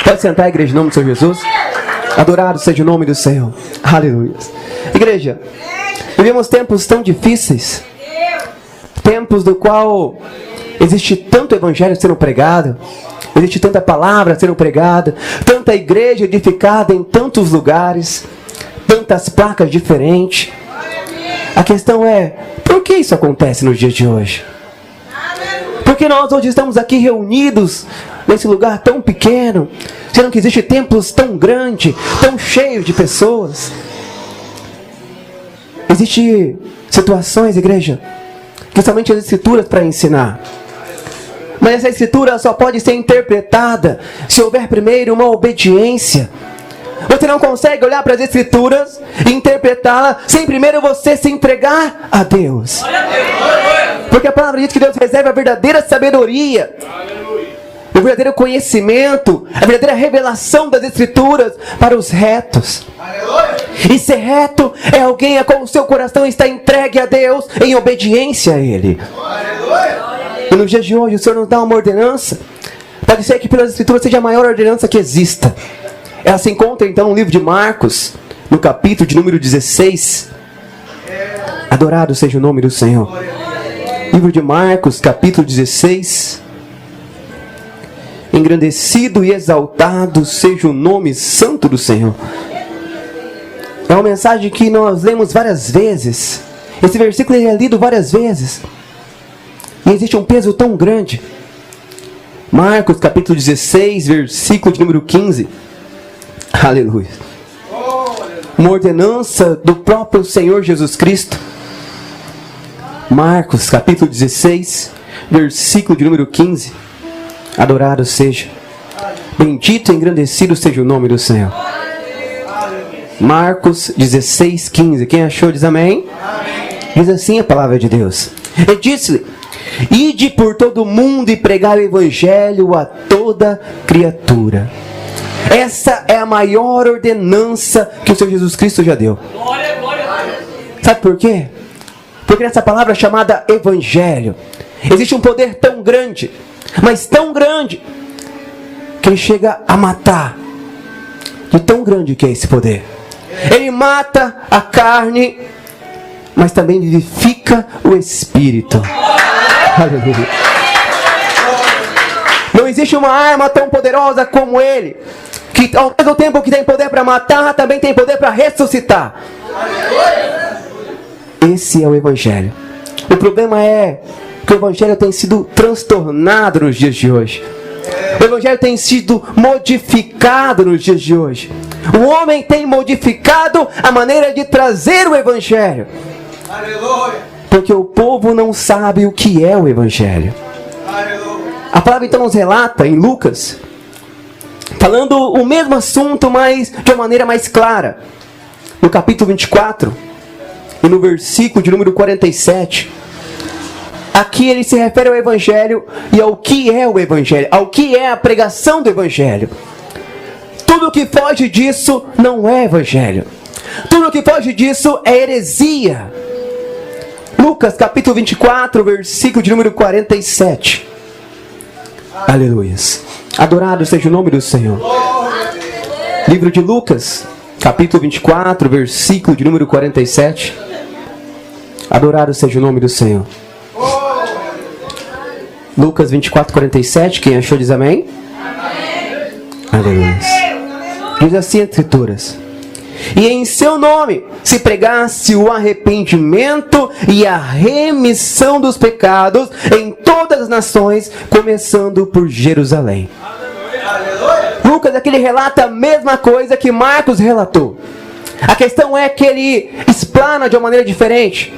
Pode sentar, igreja, em nome do Senhor Jesus. Adorado seja o nome do Senhor. Aleluia. Igreja, vivemos tempos tão difíceis. Tempos do qual existe tanto evangelho sendo pregado. Existe tanta palavra sendo pregada. Tanta igreja edificada em tantos lugares. Tantas placas diferentes. A questão é, por que isso acontece nos dias de hoje? Porque nós hoje estamos aqui reunidos nesse lugar tão pequeno, sendo que existem templos tão grandes, tão cheios de pessoas. Existem situações, igreja, que somente as escrituras para ensinar. Mas essa escritura só pode ser interpretada se houver primeiro uma obediência. Você não consegue olhar para as escrituras e interpretá-la sem primeiro você se entregar a Deus. Porque a palavra diz que Deus reserva a verdadeira sabedoria, o verdadeiro conhecimento, a verdadeira revelação das escrituras para os retos. E ser reto é alguém a qual o seu coração está entregue a Deus em obediência a Ele. E nos dias de hoje o Senhor nos dá uma ordenança. Pode ser que pelas escrituras seja a maior ordenança que exista. Ela se encontra então no livro de Marcos, no capítulo de número 16. Adorado seja o nome do Senhor. Livro de Marcos, capítulo 16. Engrandecido e exaltado seja o nome santo do Senhor. É uma mensagem que nós lemos várias vezes. Esse versículo é lido várias vezes. E existe um peso tão grande. Marcos, capítulo 16, versículo de número 15. Aleluia. Uma ordenança do próprio Senhor Jesus Cristo. Marcos, capítulo 16, versículo de número 15. Adorado seja, bendito e engrandecido seja o nome do Senhor. Marcos 16, 15. Quem achou diz amém? Diz assim a palavra de Deus. E disse-lhe: ide por todo o mundo e pregai o evangelho a toda criatura. Essa é a maior ordenança que o Senhor Jesus Cristo já deu. Sabe por quê? Porque nessa palavra chamada evangelho existe um poder tão grande, mas tão grande, que ele chega a matar. De tão grande que é esse poder. Ele mata a carne, mas também vivifica o espírito. Aleluia. Não existe uma arma tão poderosa como ele, que ao mesmo tempo que tem poder para matar, também tem poder para ressuscitar. Esse é o evangelho. O problema é que o evangelho tem sido transtornado nos dias de hoje. O evangelho tem sido modificado nos dias de hoje. O homem tem modificado a maneira de trazer o evangelho. Porque o povo não sabe o que é o evangelho. A palavra então nos relata em Lucas, falando o mesmo assunto, mas de uma maneira mais clara. No capítulo 24, e no versículo de número 47. Aqui ele se refere ao evangelho e ao que é o evangelho, ao que é a pregação do evangelho. Tudo que foge disso não é evangelho. Tudo que foge disso é heresia. Lucas capítulo 24, versículo de número 47. Aleluias. Adorado seja o nome do Senhor. Livro de Lucas, capítulo 24, versículo de número 47. Adorado seja o nome do Senhor. Lucas 24, 47. Quem achou diz amém? Aleluia. Diz assim as escrituras: e em seu nome se pregasse o arrependimento e a remissão dos pecados em todas as nações, começando por Jerusalém. Lucas aqui ele relata a mesma coisa que Marcos relatou. A questão é que ele explana de uma maneira diferente.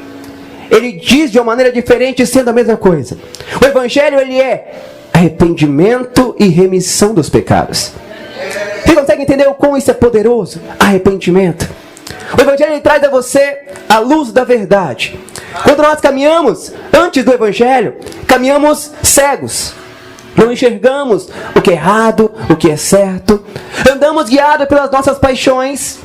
Ele diz de uma maneira diferente, sendo a mesma coisa. O evangelho ele é arrependimento e remissão dos pecados. Você consegue entender o quão isso é poderoso? Arrependimento. O evangelho ele traz a você a luz da verdade. Quando nós caminhamos antes do evangelho, caminhamos cegos. Não enxergamos o que é errado, o que é certo. Andamos guiados pelas nossas paixões,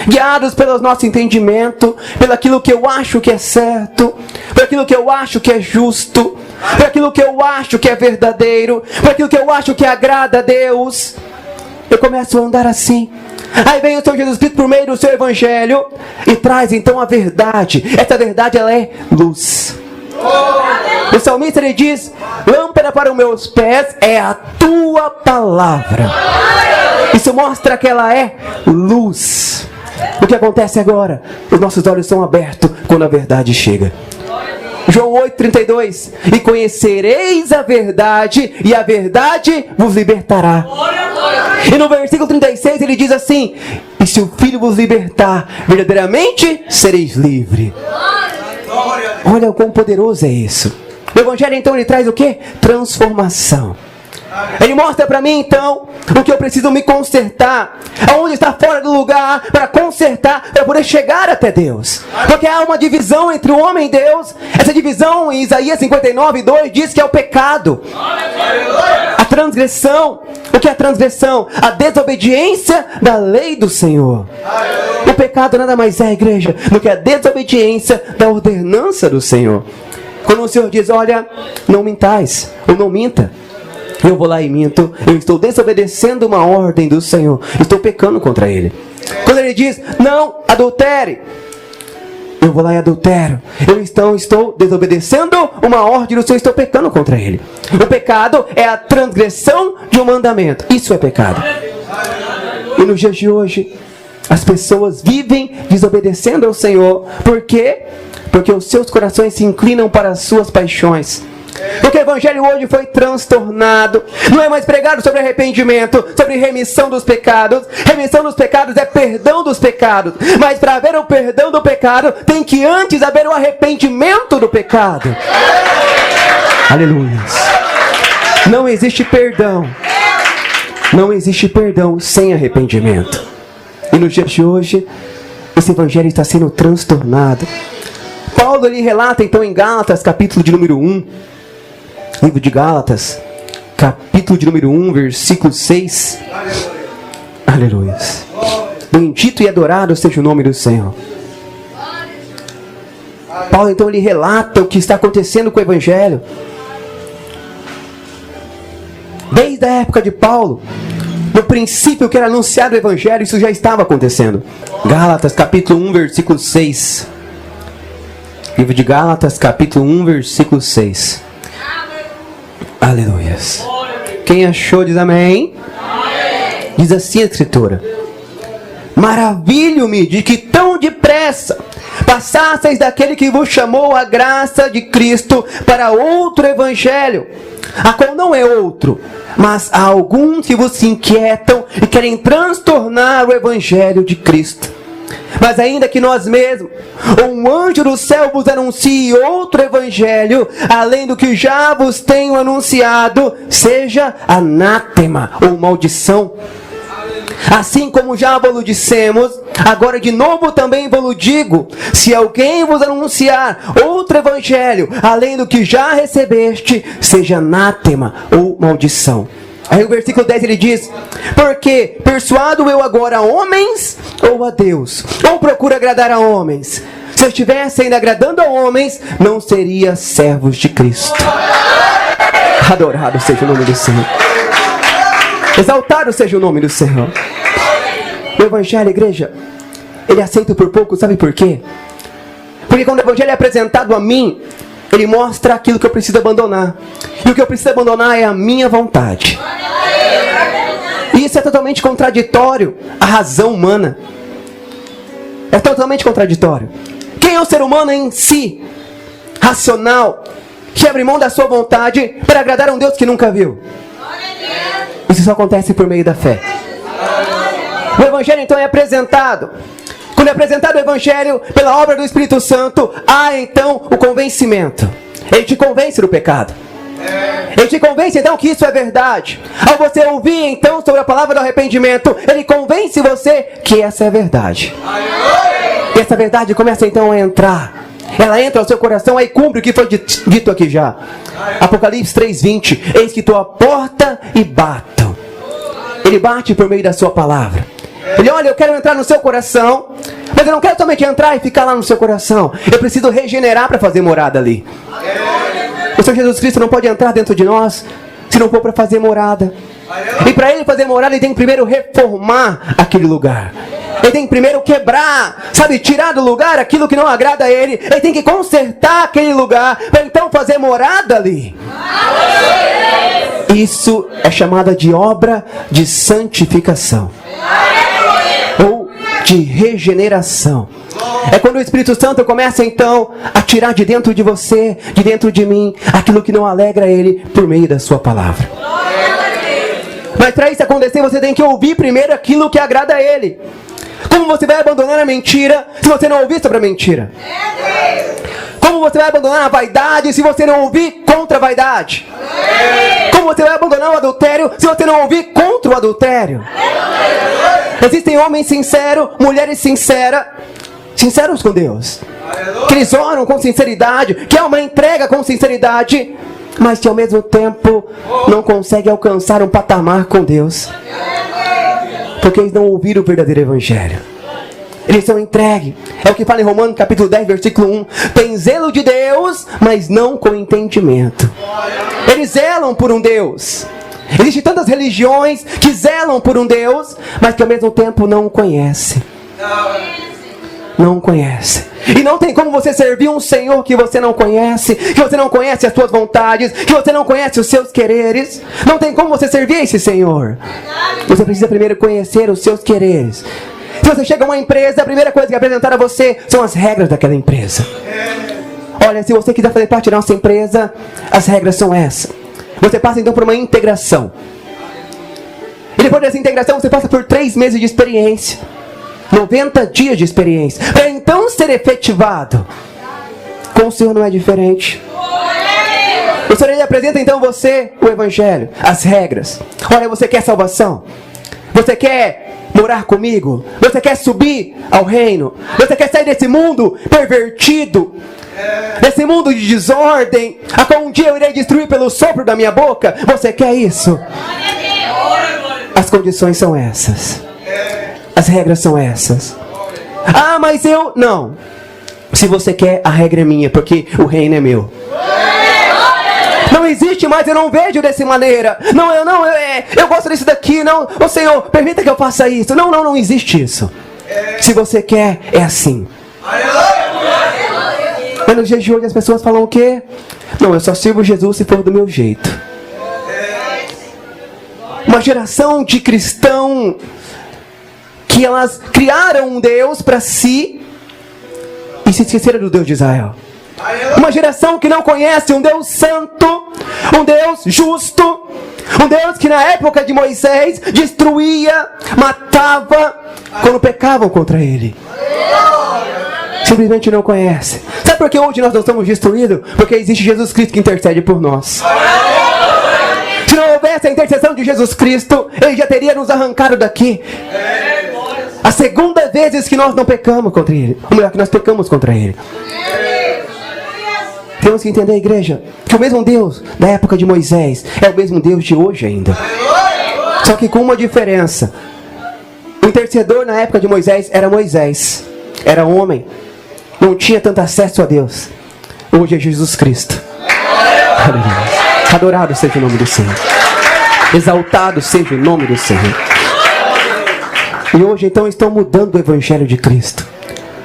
guiados pelo nosso entendimento, pelo aquilo que eu acho que é certo, por aquilo que eu acho que é justo, por aquilo que eu acho que é verdadeiro, por aquilo que eu acho que agrada a Deus. eu começo a andar assim. Aí vem o Senhor Jesus Cristo por meio do seu Evangelho e traz então a verdade. Essa verdade, ela é luz. O salmista, ele diz: lâmpada para os meus pés é a tua palavra. Isso mostra que ela é luz. O que acontece agora? Os nossos olhos são abertos quando a verdade chega. João 8,32: e conhecereis a verdade, e a verdade vos libertará. E no versículo 36 ele diz assim: e se o Filho vos libertar, verdadeiramente sereis livres. Olha o quão poderoso é isso. O Evangelho então ele traz o que? Transformação. Ele mostra para mim então o que eu preciso me consertar, aonde está fora do lugar para consertar, para poder chegar até Deus. Porque há uma divisão entre o homem e Deus. Essa divisão em Isaías 59:2 diz que é o pecado, a transgressão. O que é a transgressão? A desobediência da lei do Senhor. O pecado nada mais é, igreja, do que a desobediência da ordenança do Senhor. Quando o Senhor diz: olha, não mintais, ou não minta, eu vou lá e minto, eu estou desobedecendo uma ordem do Senhor, estou pecando contra Ele. Quando Ele diz: não adultere, eu vou lá e adultero, eu estou desobedecendo uma ordem do Senhor, estou pecando contra Ele. O pecado é a transgressão de um mandamento. Isso é pecado. E nos dias de hoje, as pessoas vivem desobedecendo ao Senhor. Por quê? Porque os seus corações se inclinam para as suas paixões. Porque o Evangelho hoje foi transtornado. Não é mais pregado sobre arrependimento, sobre remissão dos pecados. Remissão dos pecados é perdão dos pecados. Mas para haver o perdão do pecado, tem que antes haver o arrependimento do pecado. Aleluia. Não existe perdão. Não existe perdão sem arrependimento. E nos dias de hoje, esse Evangelho está sendo transtornado. Paulo ele relata então em Gálatas, capítulo de número 1. Livro de Gálatas, capítulo de número 1, versículo 6. Aleluia. Bendito e adorado seja o nome do Senhor. Paulo então ele relata o que está acontecendo com o Evangelho. Desde a época de Paulo, no princípio que era anunciado o Evangelho, isso já estava acontecendo. Gálatas, capítulo 1, versículo 6. Livro de Gálatas, capítulo 1, versículo 6. Aleluia. Quem achou diz amém. Amém. Diz assim a Escritura: maravilho-me de que tão depressa passasseis daquele que vos chamou a graça de Cristo para outro Evangelho, a qual não é outro, mas há alguns que vos inquietam e querem transtornar o Evangelho de Cristo. Mas ainda que nós mesmos, ou um anjo do céu vos anuncie outro Evangelho, além do que já vos tenho anunciado, seja anátema ou maldição. Assim como já vos dissemos, agora de novo também vos digo: se alguém vos anunciar outro Evangelho, além do que já recebeste, seja anátema ou maldição. Aí o versículo 10 ele diz: porque persuado eu agora a homens ou a Deus? Ou procuro agradar a homens? Se eu estivesse ainda agradando a homens, não seria servos de Cristo. Adorado seja o nome do Senhor. Exaltado seja o nome do Senhor. O Evangelho, igreja, ele é aceito por pouco, sabe por quê? Porque quando o Evangelho é apresentado a mim, ele mostra aquilo que eu preciso abandonar. E o que eu preciso abandonar é a minha vontade. E isso é totalmente contraditório à razão humana. É totalmente contraditório. Quem é o ser humano em si, racional, que abre mão da sua vontade para agradar a um Deus que nunca viu? Isso só acontece por meio da fé. O Evangelho então é apresentado. Quando é apresentado o Evangelho pela obra do Espírito Santo, há então o convencimento. Ele te convence do pecado. Ele te convence então que isso é verdade. Ao você ouvir então sobre a palavra do arrependimento, ele convence você que essa é a verdade. E essa verdade começa então a entrar. Ela entra no seu coração, aí cumpre o que foi dito aqui já. Apocalipse 3:20: eis que estou à porta e bato. Ele bate por meio da sua palavra. Ele: olha, eu quero entrar no seu coração, mas eu não quero somente entrar e ficar lá no seu coração. Eu preciso regenerar para fazer morada ali. O Senhor Jesus Cristo não pode entrar dentro de nós se não for para fazer morada. E para ele fazer morada, ele tem que primeiro reformar aquele lugar. Ele tem que primeiro quebrar, sabe, tirar do lugar aquilo que não agrada a ele. Ele tem que consertar aquele lugar para então fazer morada ali. Isso é chamada de obra de santificação ou de regeneração. É quando o Espírito Santo começa então a tirar de dentro de você, de dentro de mim, aquilo que não alegra ele por meio da sua palavra. Mas para isso acontecer, você tem que ouvir primeiro aquilo que agrada a ele. Como você vai abandonar a mentira se você não ouvir sobre a mentira? Como você vai abandonar a vaidade se você não ouvir contra a vaidade? Como você vai abandonar o adultério se você não ouvir contra o adultério? Existem homens sinceros, mulheres sinceros com Deus, que eles oram com sinceridade, que é uma entrega com sinceridade, mas que ao mesmo tempo não conseguem alcançar um patamar com Deus, porque eles não ouviram o verdadeiro evangelho. Eles são entregues. É o que fala em Romanos capítulo 10, versículo 1. Tem zelo de Deus, mas não com entendimento. Eles zelam por um Deus. Existem tantas religiões que zelam por um Deus, mas que ao mesmo tempo não o conhecem. Não conhece. E não tem como você servir um Senhor que você não conhece, que você não conhece as suas vontades, que você não conhece os seus quereres. Não tem como você servir esse Senhor. Você precisa primeiro conhecer os seus quereres. Se você chega a uma empresa, a primeira coisa que é apresentada a você são as regras daquela empresa. Olha, se você quiser fazer parte da nossa empresa, as regras são essas. Você passa então por uma integração. E depois dessa integração você passa por 3 meses de experiência. 90 dias de experiência, para então ser efetivado. Com o Senhor não é diferente. O Senhor ele apresenta então você o Evangelho, as regras. Olha, você quer salvação? Você quer morar comigo? Você quer subir ao reino? Você quer sair desse mundo pervertido? Desse mundo de desordem, a qual um dia eu irei destruir pelo sopro da minha boca? Você quer isso? As condições são essas. As regras são essas. Ah, mas eu... Não. Se você quer, a regra é minha, porque o reino é meu. Não existe mais, eu não vejo dessa maneira. Eu gosto disso daqui. Não, ô Senhor, permita que eu faça isso. Não existe isso. Se você quer, é assim. Mas nos dias de hoje as pessoas falam o quê? Não, eu só sirvo Jesus se for do meu jeito. Uma geração de cristão que elas criaram um Deus para si e se esqueceram do Deus de Israel. Uma geração que não conhece um Deus santo, um Deus justo, um Deus que na época de Moisés destruía, matava quando pecavam contra ele. Simplesmente não conhece. Sabe por que hoje nós não somos destruídos? Porque existe Jesus Cristo que intercede por nós. Se não houvesse a intercessão de Jesus Cristo, ele já teria nos arrancado daqui. A segunda vez que nós não pecamos contra ele. Ou melhor, que nós pecamos contra ele. Temos que entender, igreja, que o mesmo Deus da época de Moisés é o mesmo Deus de hoje ainda. Só que com uma diferença. O intercedor na época de Moisés era Moisés. Era homem. Não tinha tanto acesso a Deus. Hoje é Jesus Cristo. Adorado seja o nome do Senhor. Exaltado seja o nome do Senhor. E hoje então estão mudando o Evangelho de Cristo.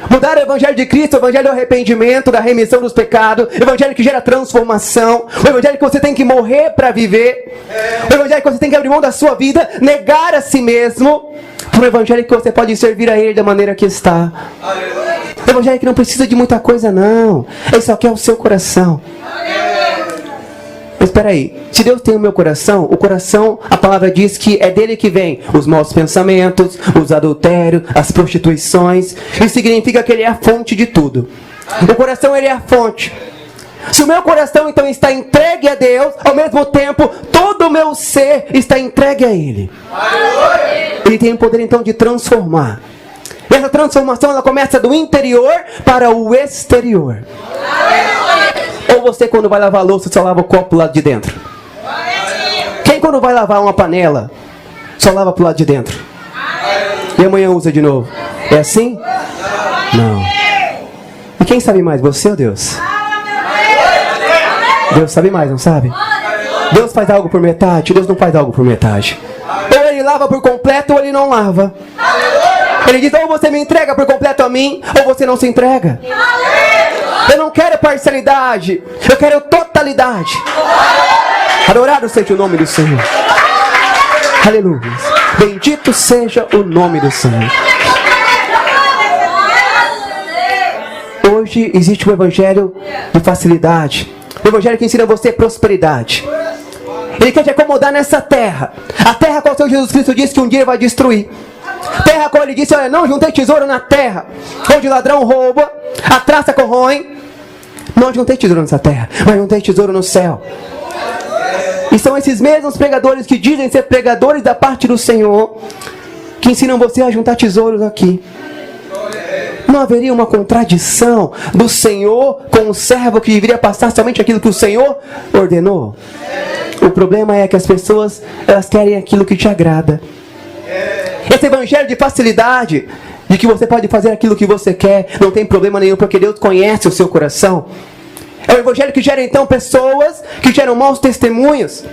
Mudar o Evangelho de Cristo, o Evangelho do arrependimento, da remissão dos pecados, o Evangelho que gera transformação, o Evangelho que você tem que morrer para viver, o Evangelho que você tem que abrir mão da sua vida, negar a si mesmo, para o Evangelho que você pode servir a Ele da maneira que está. O Evangelho que não precisa de muita coisa não, Ele só quer o seu coração. Mas espera aí, se Deus tem o meu coração, o coração, a palavra diz que é dele que vem os maus pensamentos, os adultérios, as prostituições. Isso significa que ele é a fonte de tudo. O coração ele é a fonte. Se o meu coração então está entregue a Deus, ao mesmo tempo todo o meu ser está entregue a Ele. Ele tem o poder então de transformar. E essa transformação ela começa do interior para o exterior. Ou você quando vai lavar a louça só lava o copo pro lado de dentro? Quem quando vai lavar uma panela só lava pro lado de dentro? E amanhã usa de novo? É assim? Não. E quem sabe mais, você ou Deus? Deus sabe mais, não sabe? Deus faz algo por metade? Deus não faz algo por metade. Ou Ele lava por completo ou Ele não lava. Ele diz, ou você me entrega por completo a mim, ou você não se entrega. Eu não quero parcialidade, eu quero totalidade. Adorado seja o nome do Senhor. Aleluia. Bendito seja o nome do Senhor. Hoje existe um evangelho de facilidade. Um evangelho que ensina você prosperidade. Ele quer te acomodar nessa terra. A terra a qual o Senhor Jesus Cristo disse que um dia vai destruir. Terra a qual Ele disse, olha, não juntei tesouro na terra, onde o ladrão rouba, a traça corrói. Não juntei tesouro nessa terra, mas juntei tesouro no céu. E são esses mesmos pregadores que dizem ser pregadores da parte do Senhor, que ensinam você a juntar tesouros aqui. Não haveria uma contradição do Senhor com o servo que deveria passar somente aquilo que o Senhor ordenou? O problema é que as pessoas, elas querem aquilo que te agrada. Esse evangelho de facilidade, de que você pode fazer aquilo que você quer, não tem problema nenhum, porque Deus conhece o seu coração. É um evangelho que gera então pessoas que geram maus testemunhos.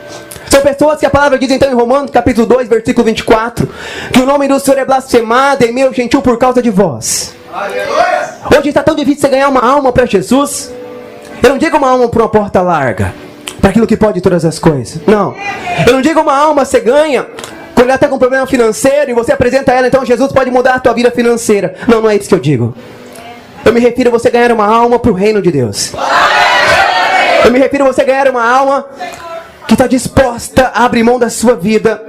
São pessoas que a palavra diz então em Romanos capítulo 2, versículo 24, que o nome do Senhor é blasfemado em meio gentil por causa de vós. Hoje está tão difícil você ganhar uma alma para Jesus. Eu não digo uma alma para uma porta larga, para aquilo que pode todas as coisas. Não. Eu não digo uma alma você ganha quando ela está com um problema financeiro e você apresenta ela, então Jesus pode mudar a tua vida financeira. Não, não é isso que eu digo. Eu me refiro a você ganhar uma alma para o reino de Deus. Eu me refiro a você ganhar uma alma que está disposta a abrir mão da sua vida,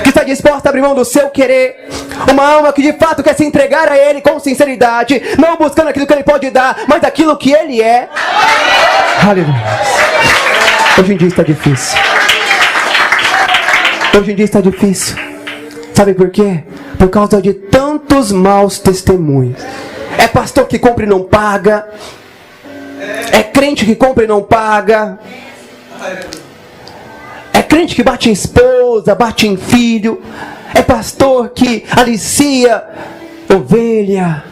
que está disposta a abrir mão do seu querer. Uma alma que de fato quer se entregar a Ele com sinceridade, não buscando aquilo que Ele pode dar, mas aquilo que Ele é. Aleluia. Hoje em dia está difícil. Hoje em dia está difícil. Sabe por quê? Por causa de tantos maus testemunhos. É pastor que compra e não paga. É crente que compra e não paga. É crente que bate em esposa, bate em filho. É pastor que alicia ovelha.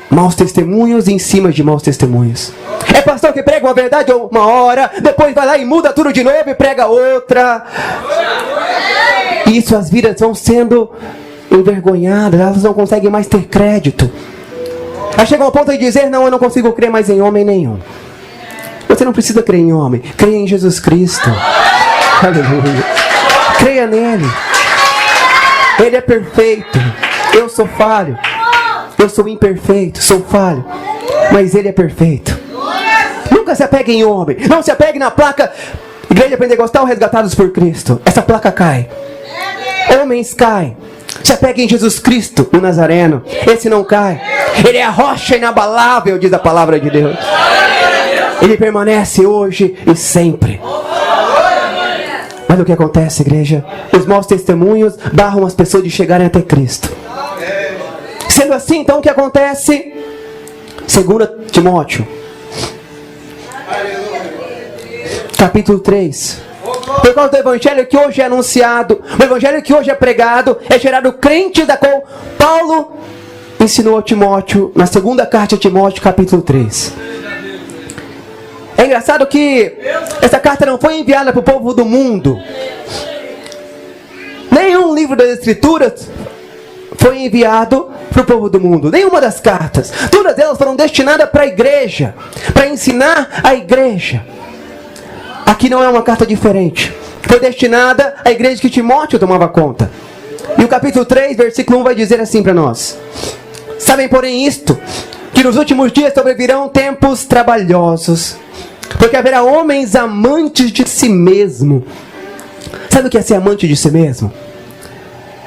Maus testemunhos em cima de maus testemunhos. É pastor que prega uma verdade uma hora, depois vai lá e muda tudo de novo e prega outra. E isso, as vidas vão sendo envergonhadas, elas não conseguem mais ter crédito. Aí chegam ao ponto de dizer, não, eu não consigo crer mais em homem nenhum. Você não precisa crer em homem, creia em Jesus Cristo. Aleluia. Creia nele. Ele é perfeito. Eu sou falho. Eu sou imperfeito, sou falho. Mas Ele é perfeito. Nunca se apegue em homem. Não se apegue na placa Igreja Pentecostal Resgatados por Cristo. Essa placa cai. Homens caem. Se apegue em Jesus Cristo, o Nazareno. Esse não cai. Ele é a rocha inabalável, diz a palavra de Deus. Ele permanece hoje e sempre. Mas o que acontece, igreja? Os maus testemunhos barram as pessoas de chegarem até Cristo. Sendo assim, então, o que acontece? 2 Timóteo, capítulo 3. Por causa do evangelho que hoje é anunciado, o evangelho que hoje é pregado, é gerado crente da qual Paulo ensinou a Timóteo, na segunda carta a Timóteo, capítulo 3. É engraçado que essa carta não foi enviada para o povo do mundo. Nenhum livro das Escrituras foi enviado para o povo do mundo. Nenhuma das cartas. Todas elas foram destinadas para a igreja, para ensinar a igreja. Aqui não é uma carta diferente. Foi destinada à igreja que Timóteo tomava conta. E o capítulo 3, versículo 1 vai dizer assim para nós: sabem, porém, isto, que nos últimos dias sobrevirão tempos trabalhosos, porque haverá homens amantes de si mesmo. Sabe o que é ser amante de si mesmo?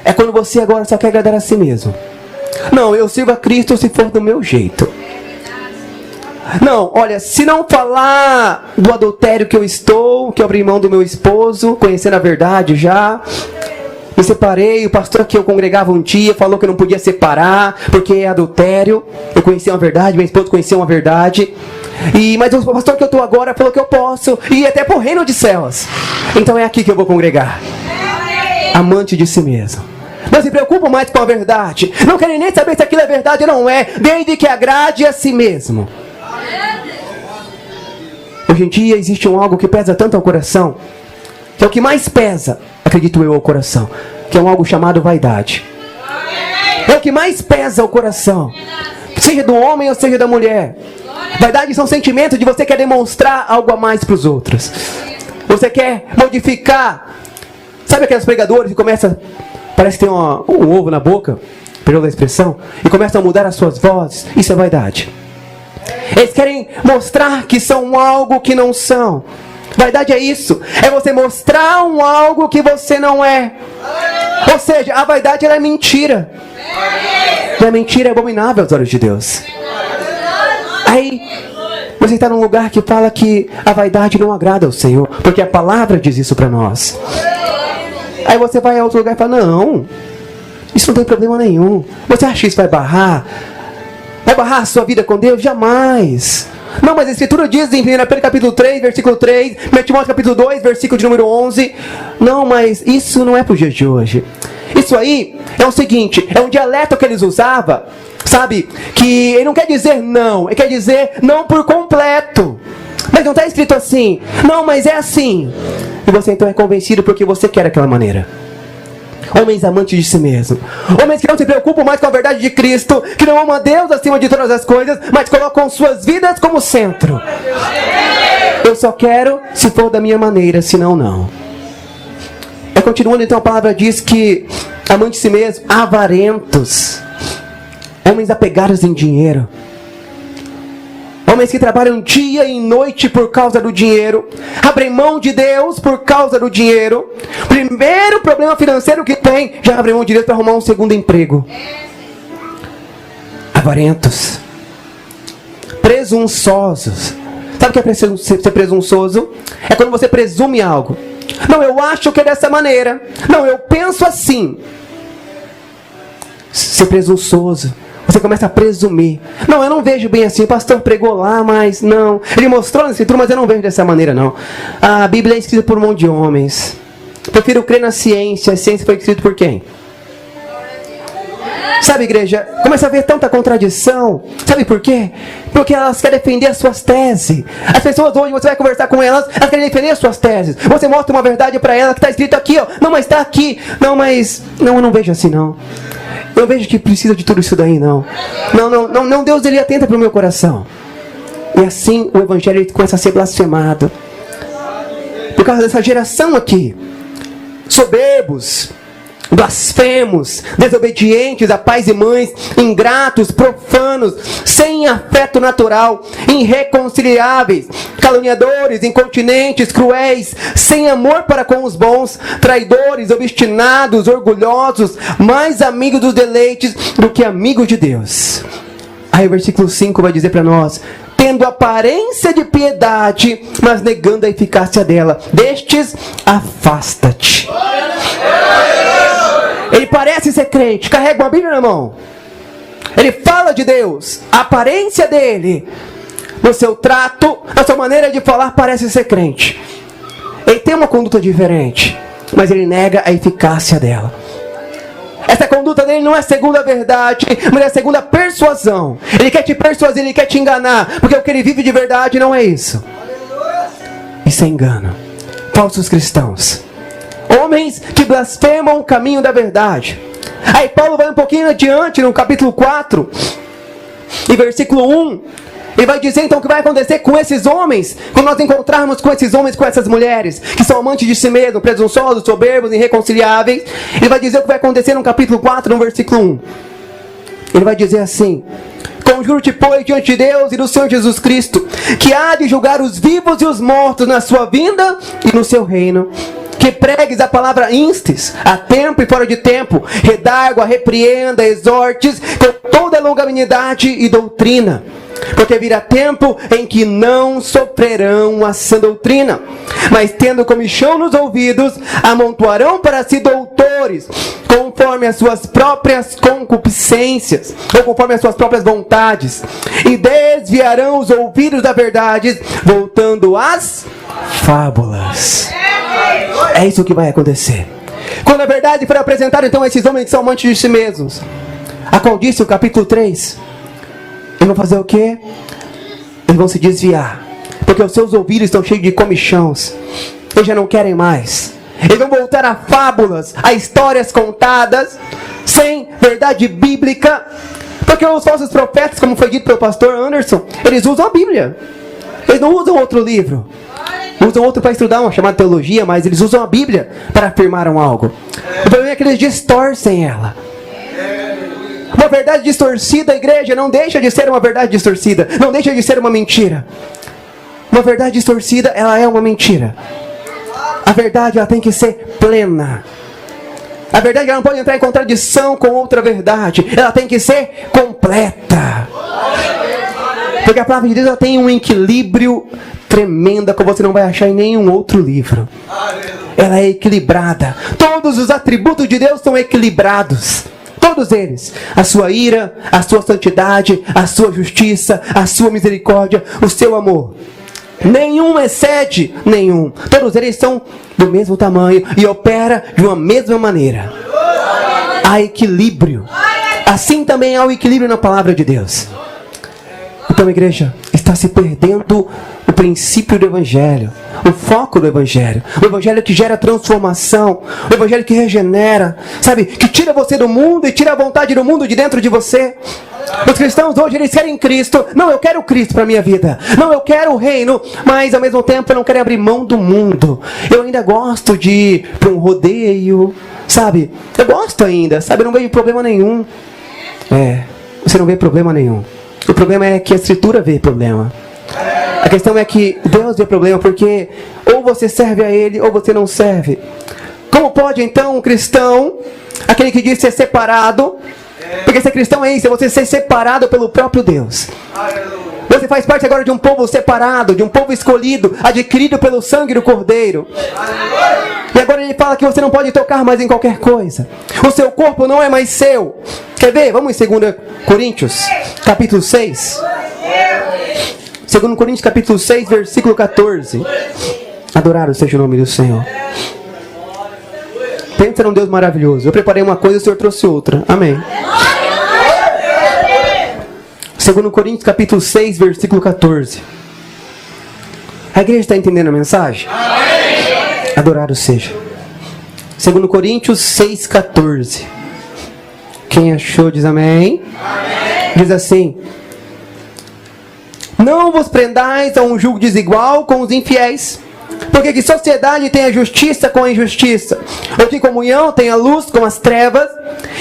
É quando você agora só quer agradar a si mesmo. Não, eu sirvo a Cristo se for do meu jeito. Não, olha, se não falar do adultério que eu estou, que eu abri mão do meu esposo, conhecendo a verdade já, me separei, o pastor que eu congregava um dia falou que eu não podia separar, porque é adultério. Eu conhecia uma verdade, minha esposa conhecia uma verdade. Mas o pastor que eu estou agora falou que eu posso ir até para o reino de céus. Então é aqui que eu vou congregar. Amante de si mesmo. Não se preocupam mais com a verdade. Não querem nem saber se aquilo é verdade ou não é, desde que agrade a si mesmo. Hoje em dia existe algo que pesa tanto ao coração, que é o que mais pesa, acredito eu, ao coração, que é algo chamado vaidade. É o que mais pesa ao coração, seja do homem ou seja da mulher. Vaidade são sentimentos de você quer demonstrar algo a mais para os outros. Você quer modificar. Sabe aqueles pregadores que começam, parece que tem um ovo na boca, perdão da expressão, e começam a mudar as suas vozes? Isso é vaidade. Eles querem mostrar que são algo que não são. Vaidade é isso. É você mostrar algo que você não é. Ou seja, a vaidade ela é mentira. E a mentira é abominável aos olhos de Deus. Aí você está num lugar que fala que a vaidade não agrada ao Senhor, porque a palavra diz isso para nós. Aí você vai a outro lugar e fala, não, isso não tem problema nenhum. Você acha que isso vai barrar? Vai barrar a sua vida com Deus? Jamais. Não, mas a Escritura diz em 1 Pedro capítulo 3, versículo 3, 1 Timóteo capítulo 2, versículo de número 11. Não, mas isso não é para os dias de hoje. Isso aí é o seguinte, é um dialeto que eles usavam, sabe? Que ele não quer dizer não, ele quer dizer não por completo. Mas não está escrito assim, não, mas é assim. E você então é convencido porque você quer daquela maneira. Homens amantes de si mesmo. Homens que não se preocupam mais com a verdade de Cristo, que não amam a Deus acima de todas as coisas, mas colocam suas vidas como centro. Eu só quero se for da minha maneira, senão não. Continuando então, a palavra diz que amantes de si mesmo, avarentos, homens apegados em dinheiro, homens que trabalham dia e noite por causa do dinheiro, abrem mão de Deus por causa do dinheiro. Primeiro problema financeiro que tem, já abrem mão de Deus para arrumar um segundo emprego. Avarentos, presunçosos. Sabe o que é ser presunçoso? É quando você presume algo. Não, eu acho que é dessa maneira. Não, eu penso assim. Ser presunçoso. Você começa a presumir. Não, eu não vejo bem assim. O pastor pregou lá, mas não. Ele mostrou na Escritura, mas eu não vejo dessa maneira, não. A Bíblia é escrita por um monte de homens. Prefiro crer na ciência. A ciência foi escrita por quem? Sabe, igreja, começa a ver tanta contradição. Sabe por quê? Porque elas querem defender as suas teses. As pessoas hoje, você vai conversar com elas, elas querem defender as suas teses. Você mostra uma verdade para elas que está escrito aqui, ó. Não, mas está aqui. Não, mas... Não, eu não vejo assim, não. Eu vejo que precisa de tudo isso daí, não. Não, Deus, ele atenta para o meu coração. E assim o evangelho começa a ser blasfemado. Por causa dessa geração aqui. Soberbos, blasfemos, desobedientes a pais e mães, ingratos, profanos, sem afeto natural, irreconciliáveis, caluniadores, incontinentes, cruéis, sem amor para com os bons, traidores, obstinados, orgulhosos, mais amigos dos deleites do que amigos de Deus. Aí o versículo 5 vai dizer para nós: tendo aparência de piedade, mas negando a eficácia dela, destes afasta-te. Ele parece ser crente, carrega uma Bíblia na mão. Ele fala de Deus, a aparência dele, no seu trato, na sua maneira de falar, parece ser crente. Ele tem uma conduta diferente, mas ele nega a eficácia dela. Essa conduta dele não é segundo a verdade, mas é segundo a persuasão. Ele quer te persuadir, ele quer te enganar, porque o que ele vive de verdade não é isso. Isso é engano. Falsos cristãos. Homens que blasfemam o caminho da verdade. Aí Paulo vai um pouquinho adiante no capítulo 4, e versículo 1. Ele vai dizer então o que vai acontecer com esses homens, quando nós encontrarmos com esses homens, com essas mulheres, que são amantes de si mesmos, presunçosos, soberbos, irreconciliáveis. Ele vai dizer o que vai acontecer no capítulo 4, no versículo 1. Ele vai dizer assim: conjuro-te, pois, diante de Deus e do Senhor Jesus Cristo, que há de julgar os vivos e os mortos na sua vinda e no seu reino, que pregues a palavra instes, a tempo e fora de tempo, redargua, repreenda, exortes, com toda longanimidade e doutrina. Porque virá tempo em que não sofrerão a sã doutrina, mas tendo comichão nos ouvidos, amontoarão para si doutores, conforme as suas próprias concupiscências, ou conforme as suas próprias vontades, e desviarão os ouvidos da verdade, voltando às fábulas. É isso que vai acontecer. Quando a verdade for apresentada, então, a esses homens que são amantes de si mesmos, a qual disse o capítulo 3, eles vão fazer o quê? Eles vão se desviar. Porque os seus ouvidos estão cheios de comichões. Eles já não querem mais. Eles vão voltar a fábulas, a histórias contadas, sem verdade bíblica. Porque os falsos profetas, como foi dito pelo pastor Anderson, eles usam a Bíblia. Eles não usam outro livro. Usam outro para estudar, uma chamada teologia, mas eles usam a Bíblia para afirmar algo. O problema é que eles distorcem ela. Uma verdade distorcida, igreja, não deixa de ser uma verdade distorcida. Não deixa de ser uma mentira. Uma verdade distorcida, ela é uma mentira. A verdade, ela tem que ser plena. A verdade, ela não pode entrar em contradição com outra verdade. Ela tem que ser completa. Porque a palavra de Deus, ela tem um equilíbrio tremendo, que você não vai achar em nenhum outro livro. Ela é equilibrada. Todos os atributos de Deus são equilibrados. Todos eles. A sua ira, a sua santidade, a sua justiça, a sua misericórdia, o seu amor. Nenhum excede nenhum. Todos eles são do mesmo tamanho e operam de uma mesma maneira. Há equilíbrio. Assim também há o equilíbrio na palavra de Deus. Então, igreja, está se perdendo o princípio do Evangelho, o foco do Evangelho, o Evangelho que gera transformação, o Evangelho que regenera, sabe, que tira você do mundo e tira a vontade do mundo de dentro de você. Os cristãos hoje, eles querem Cristo. Não, eu quero Cristo para a minha vida. Não, eu quero o reino, mas ao mesmo tempo eu não quero abrir mão do mundo. Eu ainda gosto de ir para um rodeio, sabe, eu gosto ainda, sabe, eu não vejo problema nenhum. Você não vê problema nenhum. O problema é que a Escritura vê problema. A questão é que Deus vê problema, porque ou você serve a Ele, ou você não serve. Como pode então um cristão, aquele que diz ser separado, porque ser cristão é isso, é você ser separado pelo próprio Deus. Você faz parte agora de um povo separado, de um povo escolhido, adquirido pelo sangue do Cordeiro. E agora ele fala que você não pode tocar mais em qualquer coisa. O seu corpo não é mais seu. Quer ver? Vamos em 2 Coríntios, capítulo 6. 2 Coríntios, capítulo 6, versículo 14. Adorado seja o nome do Senhor. Pensa num Deus maravilhoso. Eu preparei uma coisa, o Senhor trouxe outra. Amém. 2 Coríntios, capítulo 6, versículo 14. A igreja está entendendo a mensagem? Adorado seja. 2 Coríntios 6, 14. Quem achou diz amém. Diz assim: não vos prendais a um jugo desigual com os infiéis. Porque que sociedade tem a justiça com a injustiça? Ou que comunhão tem a luz com as trevas?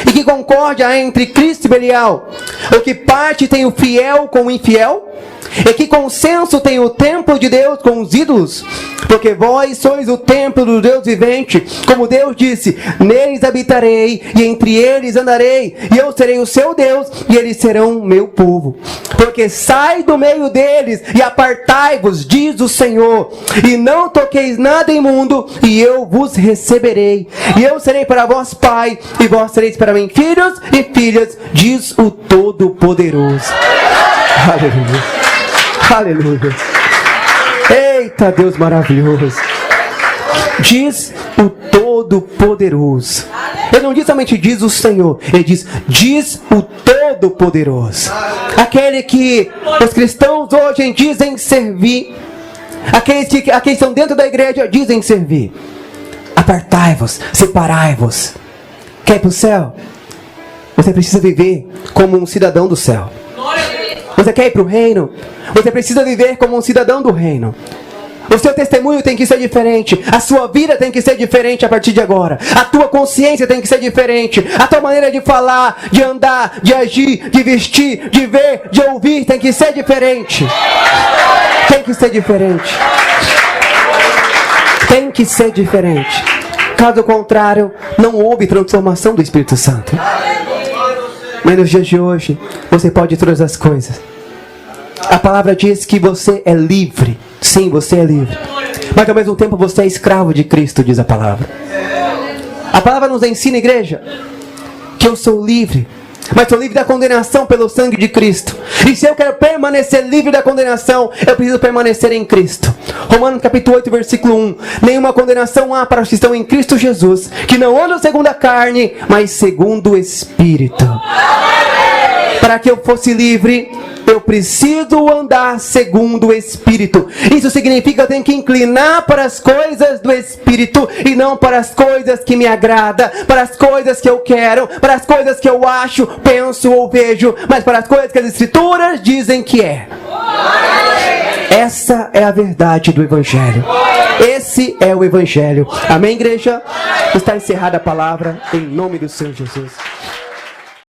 E que concórdia há entre Cristo e Belial? Ou que parte tem o fiel com o infiel? E que consenso tem o templo de Deus com os ídolos? Porque vós sois o templo do Deus vivente. Como Deus disse: neles habitarei e entre eles andarei, e eu serei o seu Deus e eles serão o meu povo. Porque sai do meio deles e apartai-vos, diz o Senhor, e não toqueis nada imundo, e eu vos receberei. E eu serei para vós pai, e vós sereis para mim filhos e filhas, diz o Todo-Poderoso. Aleluia. Aleluia. Eita, Deus maravilhoso. Diz o Todo-Poderoso. Ele não diz somente diz o Senhor, ele diz o Todo-Poderoso. Aquele que os cristãos hoje dizem servir. Aqueles que estão dentro da igreja dizem servir. Apartai-vos, separai-vos. Quer ir para o céu? Você precisa viver como um cidadão do céu. Você quer ir para o reino? Você precisa viver como um cidadão do reino. O seu testemunho tem que ser diferente. A sua vida tem que ser diferente a partir de agora. A tua consciência tem que ser diferente. A tua maneira de falar, de andar, de agir, de vestir, de ver, de ouvir tem que ser diferente. Tem que ser diferente. Tem que ser diferente. Caso contrário, não houve transformação do Espírito Santo. Mas nos dias de hoje, você pode todas as coisas. A palavra diz que você é livre. Sim, você é livre. Mas ao mesmo tempo você é escravo de Cristo, diz a palavra. A palavra nos ensina, igreja, que eu sou livre. Mas sou livre da condenação pelo sangue de Cristo. E se eu quero permanecer livre da condenação, eu preciso permanecer em Cristo. Romanos capítulo 8, versículo 1. Nenhuma condenação há para os que estão em Cristo Jesus, que não andam segundo a carne, mas segundo o Espírito. Para que eu fosse livre, eu preciso andar segundo o Espírito. Isso significa que eu tenho que inclinar para as coisas do Espírito e não para as coisas que me agradam, para as coisas que eu quero, para as coisas que eu acho, penso ou vejo, mas para as coisas que as Escrituras dizem que é. Essa é a verdade do Evangelho. Esse é o Evangelho. Amém, igreja? Está encerrada a palavra em nome do Senhor Jesus.